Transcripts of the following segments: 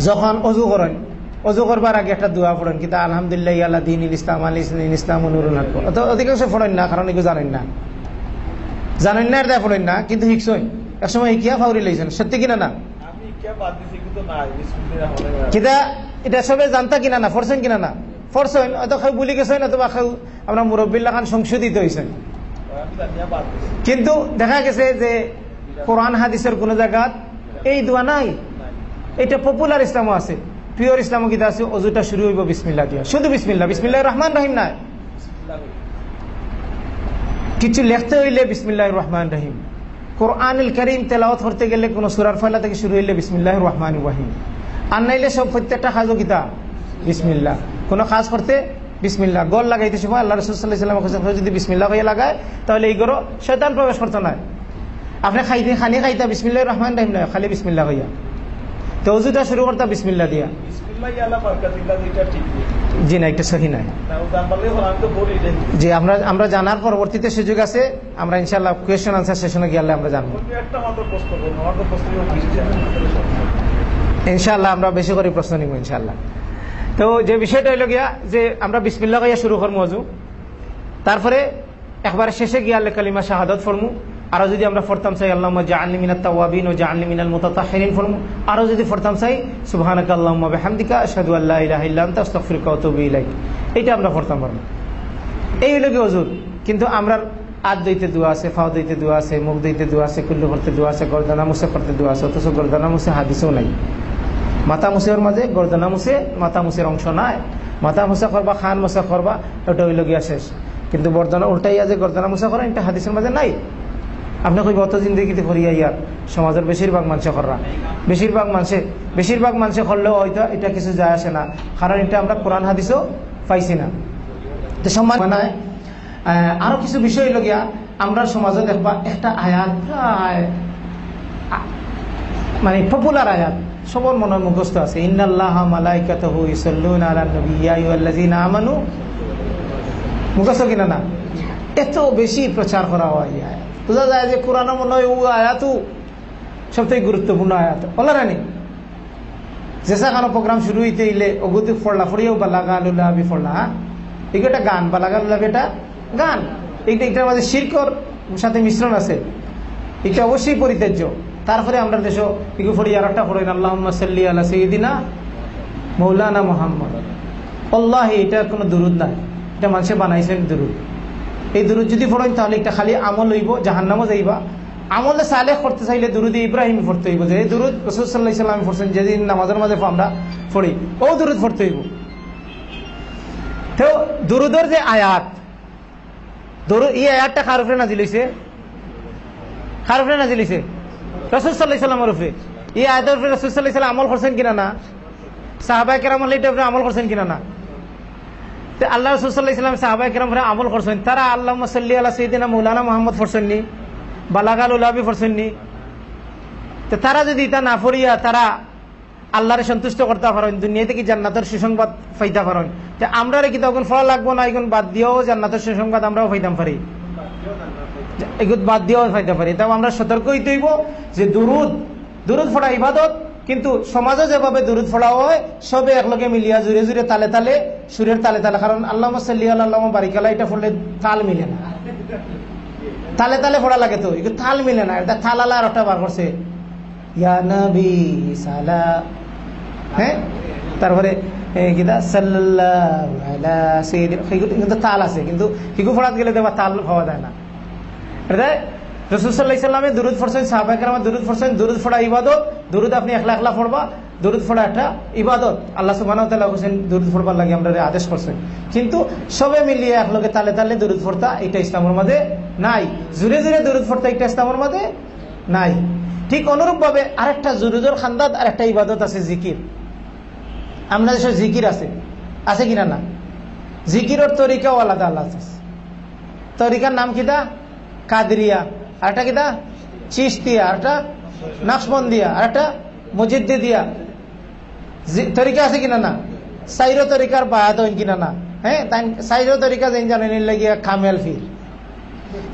যখন অজু করেন, অজু করবার আগে একটা দোয়া পড়েন, কিন্তু আলহামদুলিল্লাহ আল্লাহ দিন ইসলাম আলী ইসলাম নুরুল হক, অধিকাংশ পড়েন না, কারণ এগুলো জানেন না, জানেন না, এটা পড়েন না, কিন্তু শিখছই একসময় শিখিয়া ফাউরি লাইছেন, সত্যি কিনা না? কিনা এটা সবে জানতা কিনা না, ফরছেন কিনা না? ফরছেন, হয়তো খাই বলি গেছেন, অথবা খাই আমরা মুরব্বিল্লা খান সংশোধিত হয়েছেন। কিন্তু দেখা গেছে যে কোরআন হাদিসের কোন জায়গাত এই দোয়া নাই। এটা পপুলার ইসলামও আছে, পিওর ইসলামও কিতা আছে, অজুটা শুরু হইব বিসমিল্লাহ দিয়া, শুধু বিসমিল্লাহ, বিসমিল্লাহির রহমান রহিম নাই, কিছু লিখতে হইলে বিসমিল্লাহির রহমান রহিম। কোরআনুল কারীম তেলাওয়াত করতে গেলে কোন সূরার ফালা থেকে শুরু হইলে বিসমিল্লাহির রহমানির রহিম, আর নাইলে সব প্রত্যেকটা কাজও কিতা বিসমিল্লাহ। কোন কাজ করতে বিসমিল্লাহ, গোল লাগাইতে সময় আল্লাহ রাসূল সাল্লাল্লাহু আলাইহি ওয়াসাল্লাম যদি বিসমিল্লাহ কইয়া লাগায়, তাহলে এই ঘরে শয়তান প্রবেশ করতে না। আপনি খাইতে খানি খাইতা বিসমিল্লাহির রহমানির রহিম না, খালি বিসমিল্লাহ কইয়া তো অজুটা শুরু করতে বিসমিল্লাহ দিয়া। জি না, একটা সহি নাই। জি আমরা জানার পরবর্তীতে সুযোগ আছে, আমরা ইনশাআল্লাহ কোয়েশ্চেন আনসার সেশনে গেলে আমরা জানবো ইনশাআল্লাহ। আমরা বেশি করে প্রশ্ন নিব ইনশাআল্লাহ। তো যে বিষয়টা হইল গিয়া যে আমরা বিসমিল্লাহ কইয়া শুরু করবো অজু, তারপরে একবারে শেষে গিয়া কালিমা শাহাদাত ফরমু। আরো যদি আমরা ফরতাম চাই আল্লাহুম্মা জাআলনি মিনাত তাওয়াবিন ওয়া জাআলনি মিনাল মুতাতাহহিরিন ফরমু। আরো যদি ফরতাম চাই সুবহানাকা আল্লাহুম্মা বিহামদিকা আশহাদু আল্লা ইলাহা ইল্লা আনতা আস্তাগফিরুকা ওয়া আতুবু ইলাইক, এইটা আমরা ফরতাম পারবো। এই হইল কি ওযুর। কিন্তু আমরা হাত ধুইতে দোয়া আছে, পাও ধুইতে দোয়া আছে, মুখ ধুইতে দোয়া আছে, কুল্লু করতে দোয়া আছে, গর্দানা মুছে করতে দোয়া আছে, অথচ গর্দানা মুছে হাদিসও নাই। মাথা মুছের মাঝে গর্দানা মুছে মাথা মুছের অংশ নাই, মাথা মুছা করবা, খান মুছা করবা, ওটা হইল গিয়া শেষ। কিন্তু বর্দনা উল্টাইয়া যে গর্দানা মুছা করা, এটা হাদিসের মাঝে নাই। আপনি কই অত জিন্দগিতে করিয়া ইয়ার সমাজের বেশিরভাগ মানুষে করা, বেশিরভাগ মানুষে করলেও হয়তো এটা কিছু যায় আসে না, কারণ এটা আমরা কোরআন হাদিসও পাইছি না। তো সম্মান মানায় আরো কিছু বিষয় লগিয়া আমরা সমাজে দেখবা একটা আয়াত প্রায় মানে পপুলার আয়াত, সবার মনের মুখস্থ আছে, ইন্নাল্লাহা মালাইকাতাহু ইউসাল্লুনা আলান নবী ইয়া আইয়ুহাল্লাযীনা আমানু, মুখস্থ কিনা না? এত বেশি প্রচার করা হয় এই আয়াত, বোঝা যায় যে কোরআনের মনে হয় ও আয়াতও সবথেকে গুরুত্বপূর্ণ আয়াত। বলা রানি যেসা কোনো প্রোগ্রাম শুরু হইতে ইলে ওগুতি ফড়লা ফড়িয়েও বালাগা লুলা আবি ফড়লা, হ্যাঁ এটা গান, বালাগা লুলা এটা গান, এইটার মাঝে শিরকর সাথে মিশ্রণ আছে, এটা অবশ্যই পরিত্যাজ্য। তারপরে আমরা দেশ ইগু ফড়ি আর একটা ফড়েন আল্লাহুম্মা সাল্লি আলা সাইয়্যিদিনা মাওলানা মুহাম্মদ। আল্লাহি এটা কোনো দুরুদ নাই, এটা মানুষে বানাইছেন দুরুদ। এই দুরুদ যদি পড়েন তাহলে এটা খালি আমল হইব, জাহান্নামও যাইবা। আমলে সালেহ করতে চাইলে দুরুদ ইব্রাহিম পড়তে হইব, যে দুরুদ রাসূল সাল্লাল্লাহু আলাইহি ওয়াসাল্লাম পড়ছেন, যেদিন নামাজের মাঝে আমরা পড়ি ও দুরুদ পড়তে হইব। তো দুরুদের যে আয়াত, এই আয়াতটা কার উপরে নাজিল হইছে? কার উপরে নাজিল হইছে? রাসূল সাল্লাল্লাহু আলাইহি ওয়াসাল্লামের উপরে। এই আয়াতের উপরে রাসূল সাল্লাল্লাহু আলাইহি ওয়াসাল্লাম আমল করছেন কিনা না? সাহাবায়ে কেরাম এটার উপরে আমল করছেন কিনা না? আল্লাহ রাসূল সাল্লাল্লাহু আলাইহি ওয়াসাল্লাম সাহাবায়ে কেরাম আমল করছেন, তারা আল্লাহুম্মা সাল্লি আলা সাইয়্যিদিনা মাওলানা মুহাম্মদ পড়ছেননি, বালাগাল উলাবি পড়ছেননি? তো তারা যদি এটা না পড়িয়া তারা আল্লাহরে সন্তুষ্ট করতে পারেন, দুনিয়াতে কি জান্নাতের সুসংবাদ পাইতে পারেন, যে আমরা কি তখন ফল লাগবো না, এখন বাদ দিয়েও জান্নাতের সুসংবাদ আমরাও পাইতাম পারি, এগুলো বাদ দিয়েও পাইতে পারি। তাও আমরা সতর্ক হইতে হইব যে দুরুদ পড়া ইবাদত, কিন্তু সমাজে যেভাবে দুরুদ পড়া হয় সবে একলগে মিলিয়া জুড়ে জুড়ে তালে তালে সুরের তালে তালে, কারণ আল্লাহুম্মা সাল্লি আলা আল্লাহুম্মা বারিক আলা এটা পড়লে তাল মিলে না, তালে তালে পড়া লাগে, তো এগুলো তাল মিলে না। এটা তাল আলা আর একটা বার করছে ইয়া নবী সালাম, হ্যাঁ, তারপরে কিটা সাল্লাল্লাহু আলা সাইয়্যিদিনা, কিন্তু তাল আছে, কিন্তু হিগু পড়াত গেলে দেখবা তাল পাওয়া যায় না। এটা রাসূল সাল্লাল্লাহু আলাইহি ওয়াসাল্লামে দুরুদ পড়ছেন, সাহাবায়ে কেরাম দুরুদ পড়ছেন। দুরুদ পড়া ইবাদত, দুরুদ আপনি একলা একলা পড়বা, দুরুদ পড়া একটা ইবাদত। আল্লাহ সুবহানাহু ওয়া তাআলা হোসেন দুরুদ পড়বার লাগে আমরা আদেশ করছেন, কিন্তু সবে মিলিয়ে একলগে তালে তালে দুরুদ পড়তা এটা ইসলামের মধ্যে নাই। জুরে জুরে দুরুদ পড়তা এটা ইসলামের মধ্যে নাই। ঠিক অনুরূপ ভাবে আরেকটা জুরুজুর খান্দাত আর একটা ইবাদত আছে জিকির। আমরা দেশে জিকির আছে কিনা না? জিকিরের তরিকাও আলাদা আলাদা আছে। তরিকার নাম কিটা? কাদরিয়া, আর একটা কিটা চিশতিয়া, আর একটা নকশবন্দিয়া, আর একটা মুজিদ্দিদিয়া। তরিকা আছে কিনা না? সাইরো তরিকার বায়াত হইন কিনা না? হ্যাঁ, তাই সাইরো তরিকা যেন জানেন লাগিয়া কামেল ফির,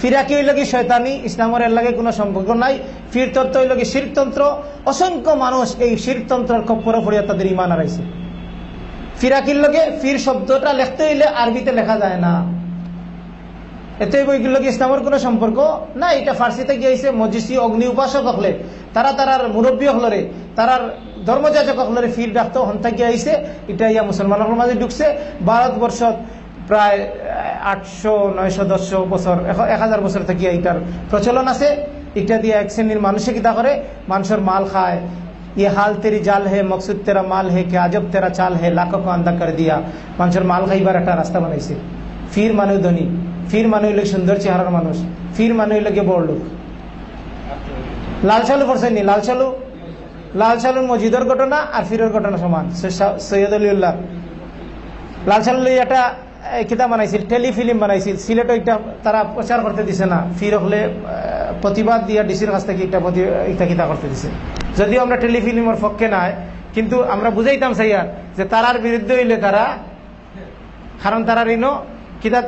ফিরাকি হইল কি শয়তানি, ইসলামের এর লাগে কোনো সম্পর্ক নাই। ফিরতন্ত্র হইল কি শিরকতন্ত্র। অসংখ্য মানুষ এই শিরকতন্ত্রের খপ্পরে পড়িয়া তাদের ঈমান হারাইছে। ফিরাকির লগে ফির শব্দটা লিখতে হইলে আরবিতে লেখা যায় না, এতে বইগুলো কি ইসলামের কোনো সম্পর্ক না। এটা ফার্সিতে গিয়েছে মজিসি অগ্নি উপাসক হলে তারা তারার মুরব্বী হলরে তারার ধর্মযাজক হলরে ফির ডাকতো হন্তা গিয়ে আইছে। এটা ইয়া মুসলমানের মাঝে ঢুকছে। ভারতবর্ষ প্রায় 800-900-1000 বছর 1000 বছর থেকে এটার প্রচলন আছে। এটা দিয়ে এক শ্রেণীর মানুষে কিতা করে, মানুষের মাল খায়। ये हाल तेरी जाल है, मकसूद तेरा माल है, कि আজব तेरा चाल है, लाखों को अंधा कर दिया। মানুষের মাল খাইবার একটা রাস্তা বানাইছে। ফির মানে ধনী, ফির মানে হইলে সুন্দর চেহারার মানুষ, ফির মানে হইলে গিয়ে বড় লোক। লাল সালু পড়ছেন নি? লাল সালুর মসজিদের ঘটনা আর ফিরের ঘটনা সমান। সৈয়দ আলিউল্লাহ লাল সালু একটা কিতাব বানাইছিল, টেলিফিল্ম বানাইছিল। সিলেটে এটা তারা প্রচার করতে দিছে না, ফির হলে প্রতিবাদ দিয়া ডিসির কাছ থেকে এটা কিতা করতে দিছে। যদিও আমরা টেলিফিল্মের পক্ষে নাই, কিন্তু আমরা বুঝাইতাম সাইয়ার যে তারার বিরুদ্ধে হইলে তারা, কারণ তারা ঋণ কিতাব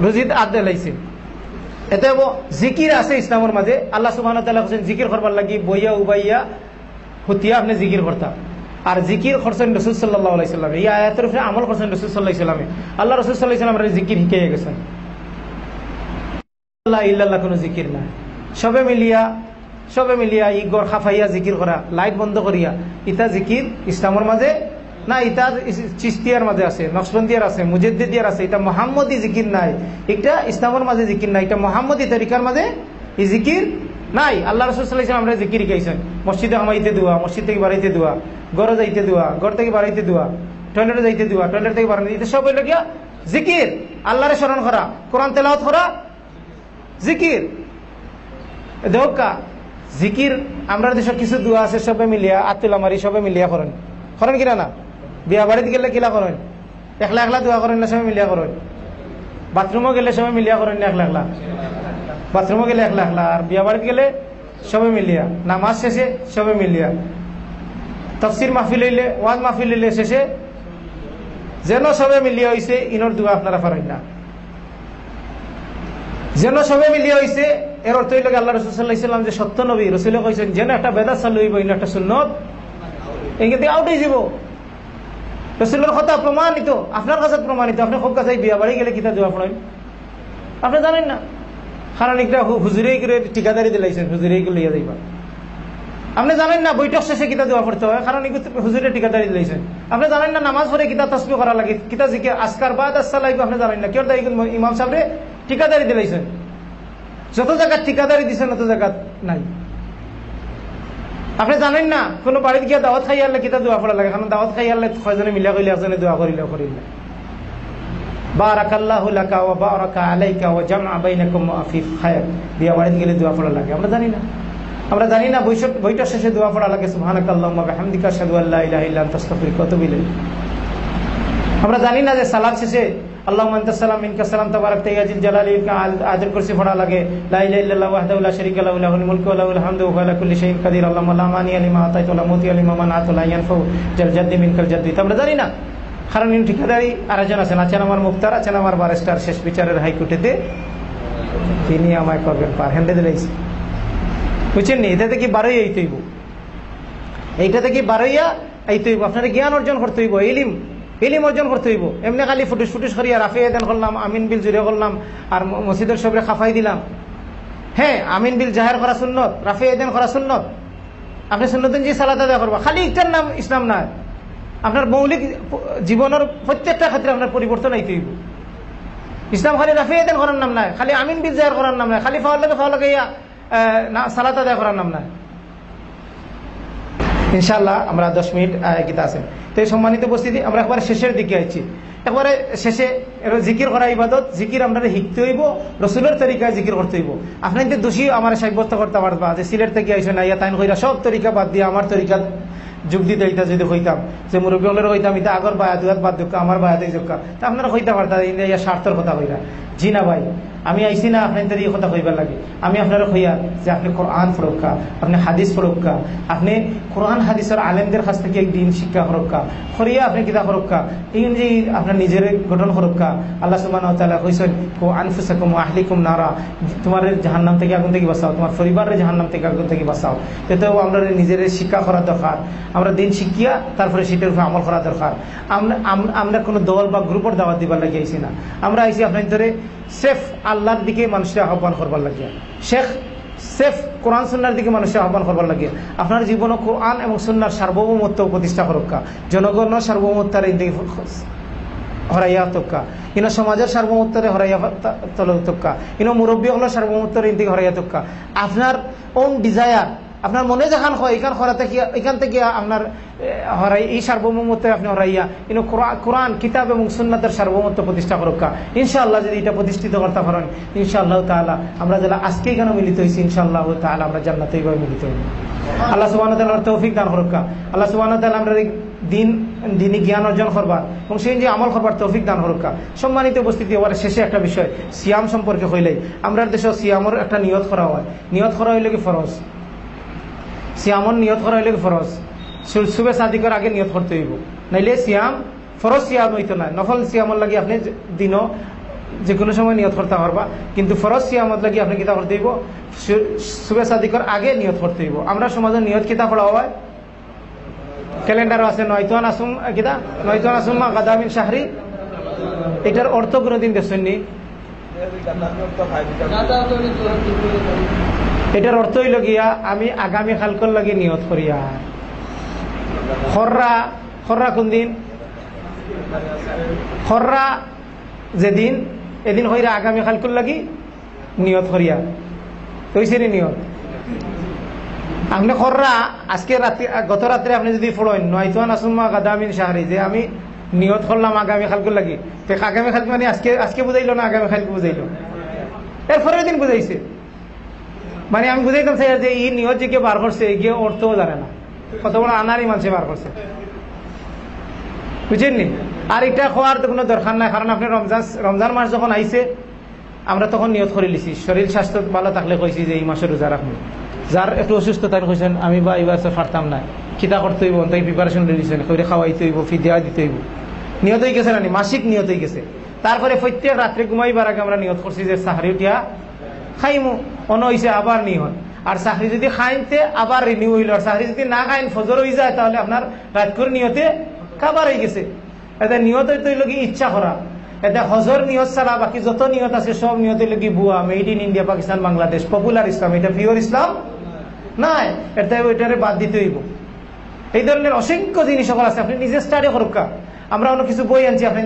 রুজিদ আদে লাইছে। এতে জিকির আছে ইসলামের মাঝে। আল্লাহ সুবহানাহু ওয়া তাআলা বলেন জিকির করবার লাগি বইয়া উবাইয়া হুতিয়া আপনি জিকির করতাম। আর জিকির করছেন রাসূল সাল্লাল্লাহু আলাইহি সাল্লাম। এই আয়াতের উপরে আমল করছেন রাসূল সাল্লাল্লাহু আলাইহি সাল্লাম। আল্লাহ রাসূল সাল্লাল্লাহু আলাইহি সাল্লাম জিকির শিখিয়ে গেছেন। লা ইল্লাল্লাহ কোনো জিকির না। সবে মিলিয়া ই গড় খাফাইয়া জিকির করা, লাইট বন্ধ করিয়া, ইতা জিকির ইসলামের মাঝে না। ইতা চিস্তিয়ার মাঝে আছে, নকশবন্দিয়ার আছে, মুজাদ্দিদিয়ার আছে। এটা মুহাম্মদি জিকির নাই, এটা ইসলামের মাঝে জিকির নাই, এটা মুহাম্মদি তরিকার মাঝে এই জিকির নাই। আল্লাহ রাসূল সাল্লাল্লাহু আলাইহি সাল্লাম আমরা জিকির শিখাইছেন। মসজিদে হামাইতে দোয়া, মসজিদ থেকে বাড়াইতে দোয়া, ঘরে যাইতে দোয়া, ঘর থেকে বাড়াইতে দোয়া, টয়লেটে যাইতে দোয়া, টয়লেট থেকে বাড়াইতে, এটা সব হইল গিয়া জিকির। আল্লাহরে স্মরণ করা, কোরআন তেলাওয়াত করা জিকির। দেখা জিকির আমরা দেশের কিছু দোয়া আছে সবে মিলিয়া, আতুল্লা মারি সবে মিলিয়া করেন কিনা না? বিয়া বাড়িতে গেলে কিলা করেন? একলা দোয়া করেন না সবাই মিলিয়া করেন? বাথরুমও গেলে সবাই মিলিয়া করেন না? একলা বাথরুমও গেলে একলা। আর বিয়া বাড়িতে গেলে সবে মিলিয়া, নামাজ শেষে সবে মিলিয়া, তাফসীর মাহফিল হইলে, ওয়াজ মাহফিল হইলে শেষে যেন সবে মিলিয়া হইছে ইনর দোয়া আপনারা পারেন না। যেন সবে মিলিয়া হইছে এর অর্থ হইল আল্লাহ রাসূল সাল্লাল্লাহু আলাইহি সাল্লাম যে সত্য নবী, রাসূলে কইছেন যেন একটা বেদাত চালু হইব, ইন একটা সুন্নত এঙ্গেতে আউট হয়ে যাব। রাসূলের কথা প্রমাণিত, আপনার কাছে প্রমাণিত। আপনি খুব কাছে বিয়া বাড়ি গেলে কিতা দোয়া পড়েন আপনি জানেন না, কারণ এটা হুজুরে করে ঠিকাদারি দিলাইছেন, হুজুরে লইয়া যাইবা। আপনি জানেন না বৈঠক শেষে কিতা দোয়া পড়তে হয়, কারণ হুজুরে ঠিকাদারি দিলাইছেন। আপনি জানেন না নামাজ পড়ে কিতা তাসবিহ করা লাগে, কিতা জিকির আজকার বাদ আসসালাম আপনি জানেন না। কেউ তাই ইমাম সাহেবরে ঠিকাদারি দিলাইছেন। যত জায়গা ঠিকাদারি দিচ্ছেন অত জায়গা নাই। আপনি জানেন না কোন বাড়িতে গিয়ে দাওয়াত খাই আনলে কিতা দোয়া পড়া লাগে, কারণ দাওয়াত খাই আনলে ছয়জনে মিলা করিলে একজনে দোয়া করিলে বারাকাল্লাহু লাকা ওয়া বারাকা আলাইকা ওয়া জামআ বাইনাকুম ফি খায়র, বিয়া বাড়িতে গেলে দোয়া পড়া লাগে। আমরা জানি না বৈঠক শেষে দোয়া পড়া লাগে সুবহানাকাল্লাহুম্মা ওয়া বিহামদিকা আশহাদু আল্লা ইলাহা ইল্লা আনতা আস্তাগফিরুকা ওয়া আতুবু ইলাইক। আমরা জানি না যে সালাত শেষে আল্লাহুম্মা আনতাস সালাম মিনকাস সালাম তাবারাকতা ইয়া জিল জালালি আয়াতুল কুরসি পড়া লাগে, লা ইলাহা ইল্লাল্লাহু ওয়াহদাহু লা শারীকা লাহু লাহুল মুলকু ওয়া লাহুল হামদু ওয়া হুয়া আলা কুল্লি শাইইন কাদির, আল্লাহুম্মা লা মানিয়া লিমা আতাইতা ওয়া লা মুতিয়া লিমা মানাতা লা ইয়ানফাউ জাল জাদ্দি মিনকাল জাদ্দি। আমরা জানি না, কারণ ইনি ঠিকাদারি আরেকজন আছেন আমার মুক্তার, আছেন আমার ব্যারিস্টার, শেষ বিচারের হাইকোর্টেতে, তিনি আমায় করবেন পার হ্যান্ডে দিলাইছে, বুঝছেন নি? এটা থেকে বারোই আইতে হইব, এইটা থেকে বারোইয়া আইতে হইব। আপনারা জ্ঞান অর্জন করতে হইব, ইলিম অর্জন করতে হইব। এমনি খালি ফুটুস করিয়া রাফে দেন করলাম, আমিন বিল জুড়ে করলাম, আর মসজিদের সবরে খাফাই দিলাম। হ্যাঁ, আমিন বিল জাহের করা সুন্নত, রাফে দেন করা সুন্নত। আপনি সুন্নতেন যে সালাত আদায় করবা, খালি একটার নাম ইসলাম না। আপনার মৌলিক জীবনের প্রত্যেকটা ক্ষেত্রে আপনার পরিবর্তন আইতে হইব। ইসলাম খালি রাফে দেন করার নাম নাই, খালি আমিন বিল জাহের করার নাম নাই, খালি ফাওয়ার লাগে সালাত আদায় করার নাম নাই। ইনশাআল্লাহ আমরা 10 মিনিট গীতা আছেন। তো এই সম্মানিত উপস্থিতি, আমরা একবারে শেষের দিকে আইছি। একবারে শেষে জিকির করা ইবাদত, জিকির আমরা শিখতে হইব, রসুলের তরিকায় জিকির করতে হইব। আপনি যদি দোষী আমার সাব্যস্ত করতে পারবা যে সিলেট থেকে আইসে না, ইয়া তাইন কইরা সব তরিকা বাদ দিয়ে আমার তরিকা যোগ দিতে এটা যদি হইতাম, যে মুরব্বী হলের হইতাম এটা আগর বায়াত বাদ দোকা আমার বায়াতে যোগা, তা আপনারা হইতে পারতাম ইয়া স্বার্থের কথা কইরা। জি না ভাই, আমি আইসি না আপনার এই কথা কইবার লাগে। আমি আপনারা কইয়া যে আপনি কোরআন পড়ক্কা, আপনি হাদিস পড়ক্কা, আপনি কোরআন হাদিসের আলেমদের কাছ থেকে দিন শিক্ষা করক্কা, করিয়া আপনি কিতা করক্কা, এই যে আপনার নিজের গঠন করক্কা, করুকা। আল্লাহ সুবহানাহু ওয়া তাআলা কইছেন কো আনফুসাকুম ওয়া আহলিকুম নারা, তোমার জাহান্নাম থেকে আগুন থেকে বাঁচাও, তোমার পরিবারের জাহান্নাম থেকে আগুন থেকে বাঁচাও। এতেও আমরা নিজের শিক্ষা করা দরকার, আমরা দিন শিখিয়া তারপরে সেটার উপর আমল করা দরকার। আমরা কোনো দল বা গ্রুপের দাওয়াত দিবার লাগে আইছি না, আমরা আইছি আপনার ধরে সেফ আল্লাহর দিকে মানুষের আহ্বান করবার লাগিয়া, সেফ কোরআন সুন্নাহর দিকে মানুষের আহ্বান করবার লাগে। আপনার জীবন কোরআন এবং সুন্নাহর সার্বভৌমত্ব প্রতিষ্ঠা করুকা, জনগণের সার্বভৌমত্বের হরাইয়া তক্কা, ইনো সমাজের সার্বভৌমত্বরে হরাইয়া তক্কা, ইনো মুরব্বী হলো সার্বভৌমত্বের ইন্দিকে হরাইয়া তক্কা। আপনার ওন ডিজায়ার, আপনার মনে যেখান হয় এখান থেকে আপনার হরাই এই সার্বভৌমত্ব আপনি হরাইয়া ইনো কোরআন কিতাব এবং সুন্নাতের সার্বভৌমত্ব প্রতিষ্ঠা করুকা। ইনশাআল্লাহ যদি এটা প্রতিষ্ঠিত করতে পারেন, ইনশাআল্লাহ তাআলা আমরা যারা আজকে কেন মিলিত হয়েছি, ইনশাআল্লাহ তাআলা আমরা জান্নাতে এইভাবে মিলিত হইব। আল্লাহ সুবহানাহু ওয়া তাআলার তৌফিক দান করুকা। আল্লাহ সুবহানাহু ওয়া তাআলা আমরা দিনী জ্ঞান অর্জন করবার এবং সেই যে আমল করবার তৌফিক দান করুকা। সম্মানিত উপস্থিতি, এবার শেষে একটা বিষয় সিয়াম সম্পর্কে হইলেই, আমরা দেশে সিয়ামের একটা নিয়ত করা হয়। নিয়ত করা হইলে কি ফরজ, সিয়ামর নিয়ত করা হইলে কি ফরজ, সুবে সাদিকের আগে নিয়ত করতে হইব, নাইলে সিয়াম ফরজ সিয়াম হইতো না। নফল সিয়ামর লাগে আপনি দিনও যে কোনো সময় নিয়ত করতে পারবা, কিন্তু ফরজ সিয়ামত লাগে আপনি কিতা করতে হইব, সুবে সাদিকের আগে নিয়ত করতে হইব। আমরা সমাজের নিয়ত কিতা করা হয়, ক্যালেন্ডার আছে নয়তোয়ান আসুম কিতা নয়তোয়ান আসুম্মা গাদামিন শাহরি, এটার অর্থ কোনোদিন দেখছেন নি? এটার অর্থ হইল গিয়া আমি আগামী কালকর লাগে নিয়ত করিয়া। খররা কোন দিন? খররা যেদিন, এদিন হইরা আগামী কালকর লাগি নিয়ত করিয়া হইছে নি নিয়ত। আপনি খররা আজকে রাত্রি, গত রাত্রে আপনি যদি পড়েন নয়তোয়ান আসুম্মা গাদামিন শাহরি, যে আমি নিয়ত করলাম আগামী কালকর লাগি, তো আগামী কালকে মানে আজকে বুঝাইলো না আগামী কালকে বুঝাইলো? এরপরের দিন বুঝাইছে। মানে আমি বুঝাইতাম চাই যে এই নিয়ত যে কেউ বার করছে গিয়ে অর্থও জানে না, কত বড় আনারই মানুষে বার করছে, বুঝেননি? আর এটা হওয়ার তো কোনো দরকার নাই, কারণ আপনি রমজান মাস যখন আইছে আমরা তখন নিয়ত করে লিছি, শরীর স্বাস্থ্য ভালো থাকলে কইছি যে এই মাসে রোজা রাখবো। যার একটু অসুস্থ তার কইছেন আমি বা এবার পারতাম না, খিতা করতে হইব, তাই প্রিপারেশন লিছেন, করে খাওয়াইতে হইব, ফিদিয়া দিতে হইব, নিয়ত হয়ে গেছে না, মাসিক নিয়ত হয়ে গেছে। তারপরে প্রত্যেক রাত্রে ঘুমাইবার আগে আমরা নিয়ত করছি যে সাহারি উঠিয়া খাইমু, অন হয়েছে আবার নিয়ত। আর চাকরি যদি খাইতে আবার রিনিউ হইল, আর চাকরি যদি না খাইন ফজর হয়ে যায়, তাহলে আপনার রাত করে নিয়তে কাবার হয়ে গেছে। এটা নিয়ত হইল কি ইচ্ছা করা। এটা হজর নিয়ত ছাড়া বাকি যত নিয়ত আছে সব নিয়ত হইল কি বুয়া, made in India, Pakistan, Bangladesh, popular ইসলাম, এটা পিওর ইসলাম নাই, এটা ওইটারে বাদ দিতে হইব। এই ধরনের অসংখ্য জিনিস সকল আছে, আপনি নিজে স্টাডি করুক। আমরা অন্য কিছু বই আনছি আপনি